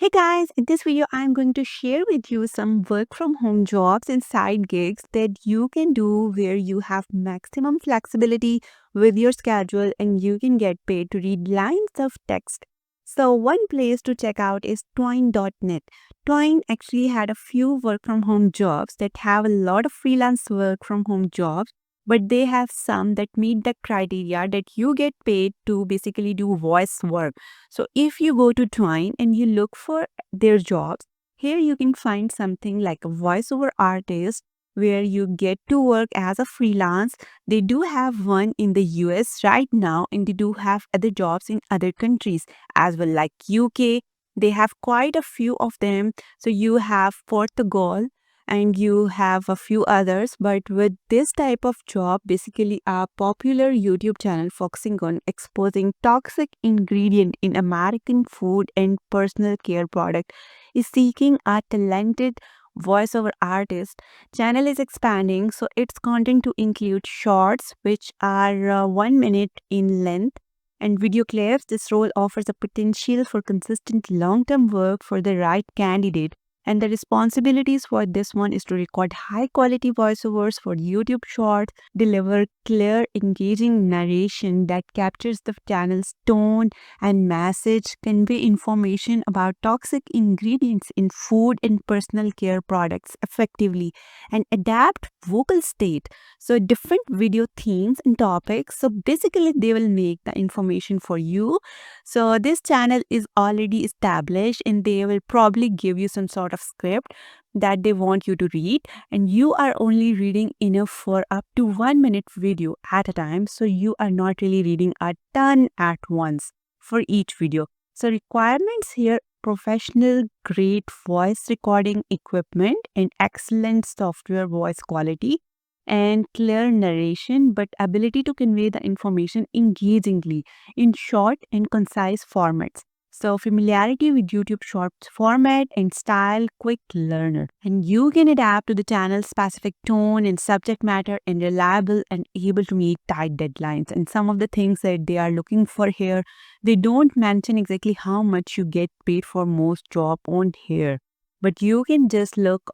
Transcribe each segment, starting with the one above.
Hey guys, in this video, I'm going to share with you some work from home jobs and side gigs that you can do where you have maximum flexibility with your schedule and you can get paid to read lines of text. So, one place to check out is Twine.net. Twine actually had a few work from home jobs that have a lot of freelance work from home jobs, but they have some that meet the criteria that you get paid to basically do voice work. So if you go to Twine and you look for their jobs, here you can find something like a voiceover artist where you get to work as a freelance. They do have one in the US right now, and they do have other jobs in other countries as well, like UK. They have quite a few of them. So you have Portugal and you have a few others. But with this type of job, basically a popular YouTube channel focusing on exposing toxic ingredient in American food and personal care product is seeking a talented voiceover artist. Channel is expanding, so its content to include shorts which are 1 minute in length and video clips. This role offers a potential for consistent long-term work for the right candidate. And the responsibilities for this one is to record high quality voiceovers for YouTube shorts, deliver clear, engaging narration that captures the channel's tone and message, convey information about toxic ingredients in food and personal care products effectively, and adapt vocal state. So, different video themes and topics. So, basically, they will make the information for you. So, this channel is already established and they will probably give you some sort of script that they want you to read, and you are only reading enough for up to 1 minute video at a time, so you are not really reading a ton at once for each video. So requirements here: professional grade voice recording equipment and excellent software voice quality and clear narration, but ability to convey the information engagingly in short and concise formats. So, familiarity with YouTube Shorts format and style, quick learner. And you can adapt to the channel's specific tone and subject matter and reliable and able to meet tight deadlines. And some of the things that they are looking for here, they don't mention exactly how much you get paid for most job on here. But you can just look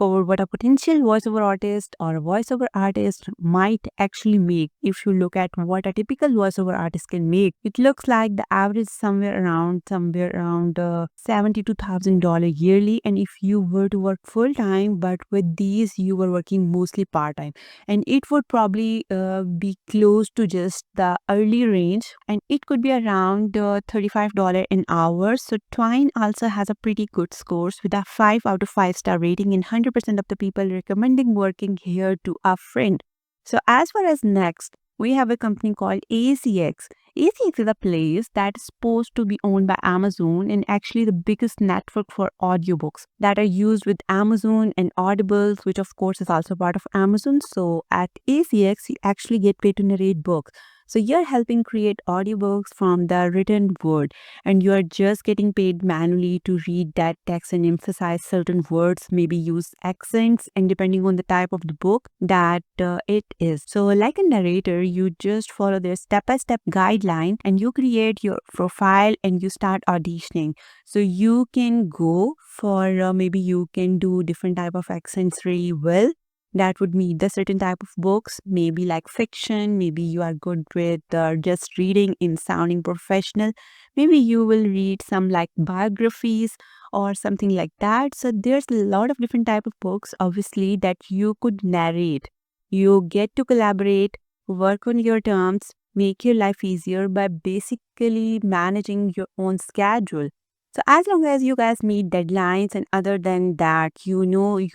over what a potential voiceover artist or a voiceover artist might actually make. If you look at what a typical voiceover artist can make, it looks like the average is somewhere around $72,000 yearly. And if you were to work full time, but with these you were working mostly part time, and it would probably be close to just the early range, and it could be around $35 an hour. So Twine also has a pretty good scores with a 5 out of 5 star rating and 100% of the people recommending working here to a friend. So as far as next, we have a company called ACX. ACX is a place that is supposed to be owned by Amazon and actually the biggest network for audiobooks that are used with Amazon and Audibles, which of course is also part of Amazon. So at ACX, you actually get paid to narrate books. So you're helping create audiobooks from the written word, and you are just getting paid manually to read that text and emphasize certain words, maybe use accents, and depending on the type of the book that it is. So, like a narrator, you just follow their step by step guideline and you create your profile and you start auditioning. So, you can go for maybe you can do different type of accents really well that would meet the certain type of books, maybe like fiction. Maybe you are good with just reading in sounding professional. Maybe you will read some like biographies or something like that. So there's a lot of different type of books obviously that you could narrate. You get to collaborate, work on your terms, make your life easier by basically managing your own schedule. So as long as you guys meet deadlines, and other than that, you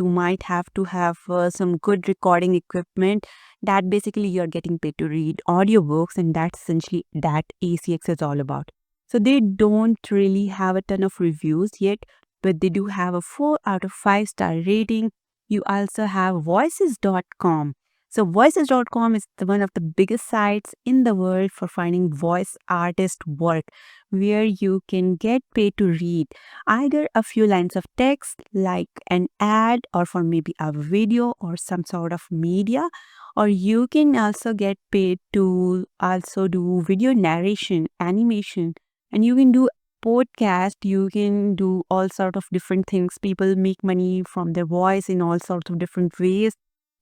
might have to have some good recording equipment, that basically you're getting paid to read audiobooks, and that's essentially that ACX is all about. So they don't really have a ton of reviews yet, but they do have a 4 out of 5 star rating. You also have voices.com. So voices.com is one of the biggest sites in the world for finding voice artist work, where you can get paid to read either a few lines of text like an ad or for maybe a video or some sort of media, or you can also get paid to also do video narration, animation, and you can do podcast, you can do all sort of different things. People make money from their voice in all sorts of different ways.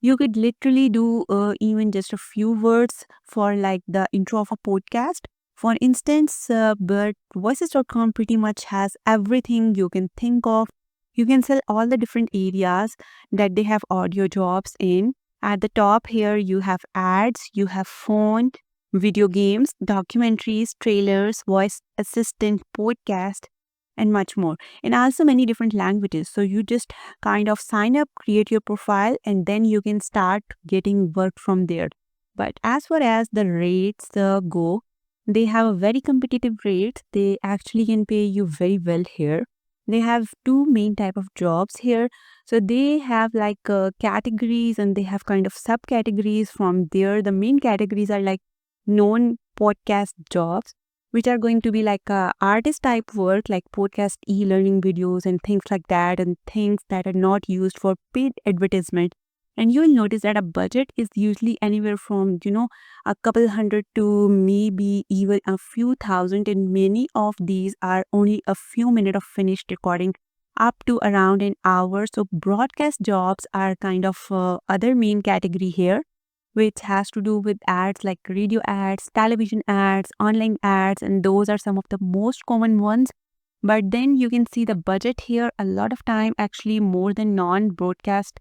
You could literally do even just a few words for like the intro of a podcast. For instance, but voices.com pretty much has everything you can think of. You can sell all the different areas that they have audio jobs in. At the top here, you have ads, you have phone, video games, documentaries, trailers, voice assistant, podcast, and much more. And also many different languages. So you just kind of sign up, create your profile, and then you can start getting work from there. But as far as the rates go, they have a very competitive rate. They actually can pay you very well here. They have two main type of jobs here. So they have like categories, and they have kind of subcategories from there. The main categories are like known podcast jobs, which are going to be like artist type work, like podcast e-learning videos and things like that, and things that are not used for paid advertisement. And you will notice that a budget is usually anywhere from, a couple hundred to maybe even a few thousand. And many of these are only a few minutes of finished recording up to around an hour. So broadcast jobs are kind of other main category here, which has to do with ads like radio ads, television ads, online ads, and those are some of the most common ones. But then you can see the budget here a lot of time actually more than non-broadcast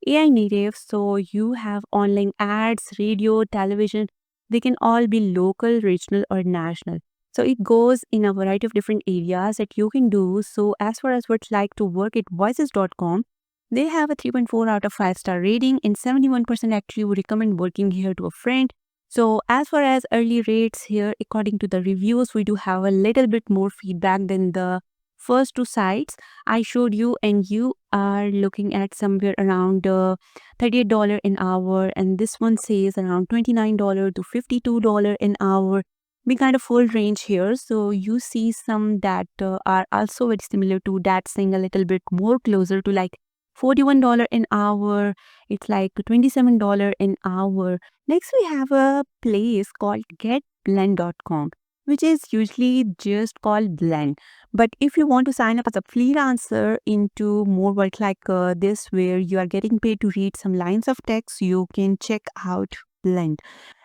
AI native. So you have online ads, radio, television. They can all be local, regional, or national. So it goes in a variety of different areas that you can do. So as far as what's like to work at voices.com, they have a 3.4 out of 5-star rating, and 71% actually would recommend working here to a friend. So as far as early rates here, according to the reviews, we do have a little bit more feedback than the first two sites I showed you, and you are looking at somewhere around $38 an hour, and this one says around $29 to $52 an hour. We kind of full range here. So you see some that are also very similar to that, saying a little bit more closer to like $41 an hour. It's like $27 an hour. Next, we have a place called getblend.com, which is usually just called Blend. But if you want to sign up as a freelancer into more work like this, where you are getting paid to read some lines of text, you can check out Blend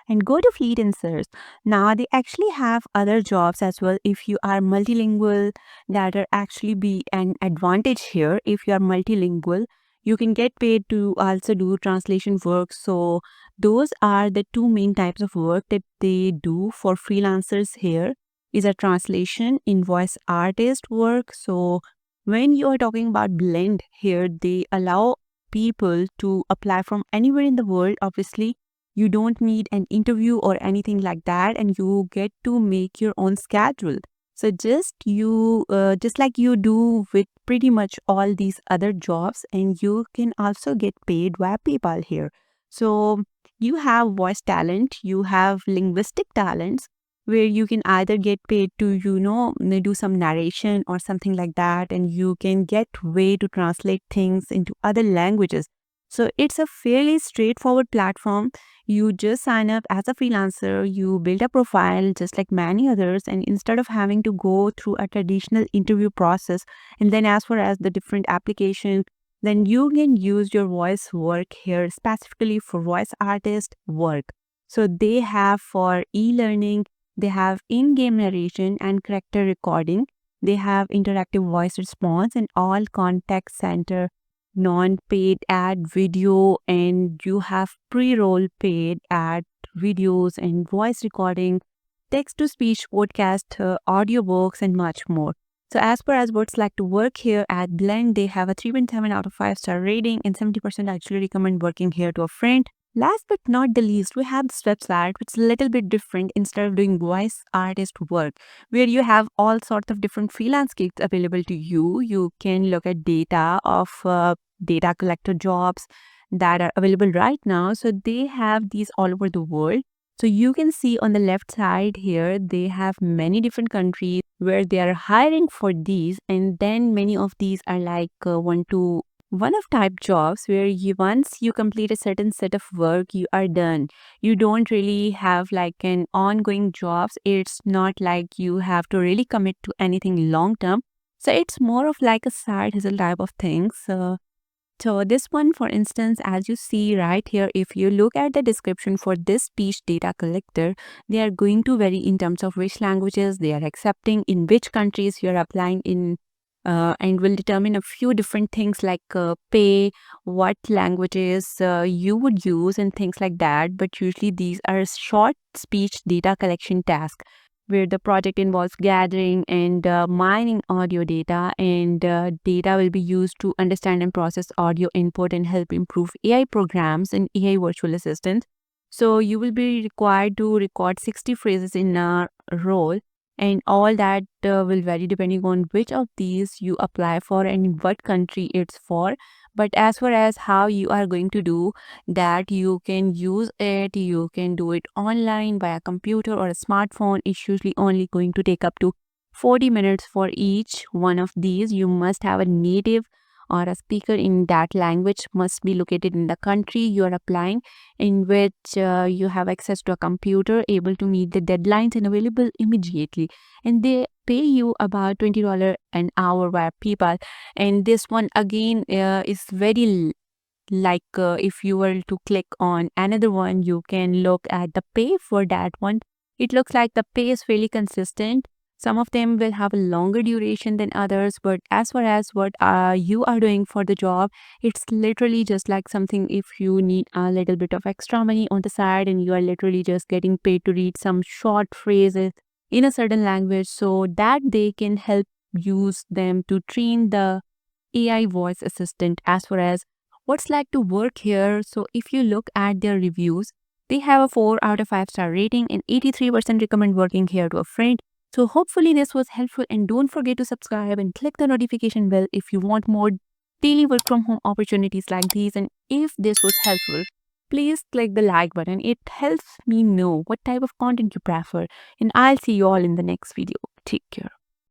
and go to freelancers. Now they actually have other jobs as well. If you are multilingual, that are actually be an advantage here. If you are multilingual, you can get paid to also do translation work. So those are the two main types of work that they do for freelancers here, is a translation, invoice artist work. So when you are talking about Blend here, they allow people to apply from anywhere in the world. Obviously, you don't need an interview or anything like that, and you get to make your own schedule. So just like you do with pretty much all these other jobs, and you can also get paid via PayPal here. So you have voice talent, you have linguistic talents, where you can either get paid to, do some narration or something like that, and you can get way to translate things into other languages. So it's a fairly straightforward platform. You just sign up as a freelancer, you build a profile just like many others, and instead of having to go through a traditional interview process, and then as far as the different applications, then you can use your voice work here specifically for voice artist work. So they have for e-learning, they have in-game narration and character recording. They have interactive voice response and all contact center non-paid ad video, and you have pre-roll paid ad videos and voice recording, text-to-speech podcast, audiobooks, and much more. So as per as what's like to work here at Blend, they have a 3.7 out of 5-star rating, and 70% actually recommend working here to a friend. Last but not the least, we have this website, which is a little bit different. Instead of doing voice artist work, where you have all sorts of different freelance gigs available to you, you can look at data of data collector jobs that are available right now. So they have these all over the world. So you can see on the left side here, they have many different countries where they are hiring for these. And then many of these are like one of type jobs where once you complete a certain set of work, you are done. You don't really have like an ongoing jobs. It's not like you have to really commit to anything long term. So it's more of like a side hustle type of thing. So this one, for instance, as you see right here, if you look at the description for this speech data collector, they are going to vary in terms of which languages they are accepting, in which countries you are applying in, and will determine a few different things like pay, what languages you would use, and things like that. But usually these are short speech data collection tasks where the project involves gathering and mining audio data, and data will be used to understand and process audio input and help improve AI programs and AI virtual assistants. So you will be required to record 60 phrases in a role, and all that will vary depending on which of these you apply for and what country it's for. But as far as how you are going to do that, you can use it, you can do it online via computer or a smartphone. It's usually only going to take up to 40 minutes for each one of these. You must have a native or a speaker in that language must be located in the country you are applying, in which you have access to a computer able to meet the deadlines and available immediately. And they pay you about $20 an hour via PayPal. And this one again is very like if you were to click on another one, you can look at the pay for that one. It looks like the pay is fairly consistent. Some of them will have a longer duration than others, but as far as what you are doing for the job, it's literally just like something if you need a little bit of extra money on the side and you are literally just getting paid to read some short phrases in a certain language so that they can help use them to train the AI voice assistant. As far as what's like to work here, so if you look at their reviews, they have a 4 out of 5 star rating and 83% recommend working here to a friend. So hopefully this was helpful, and don't forget to subscribe and click the notification bell if you want more daily work from home opportunities like these. And if this was helpful, please click the like button. It helps me know what type of content you prefer, and I'll see you all in the next video. Take care.